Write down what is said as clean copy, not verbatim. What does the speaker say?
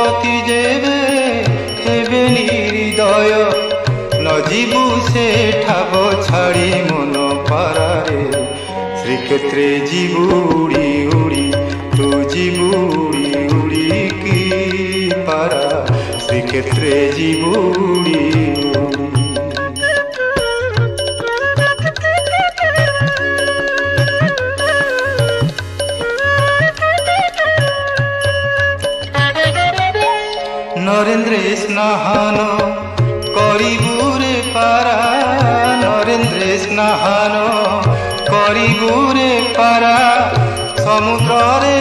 পতি যেবে হেবে নির্দয় ন জীবু সে ঠাব ছাড়ি মন পারারে শ্রীক্ষেত্রে জীবু উড়ি উড়ি তু জীবু উড়ি উড়ি কি পারা শ্রীক্ষেত্রে জীবু উড়ি উড়ি। নরেন্দ্রে স্নাহান করিবুরে পারা নরেন্দ্রে স্নাহান করিবুরে পারা সমুদ্রে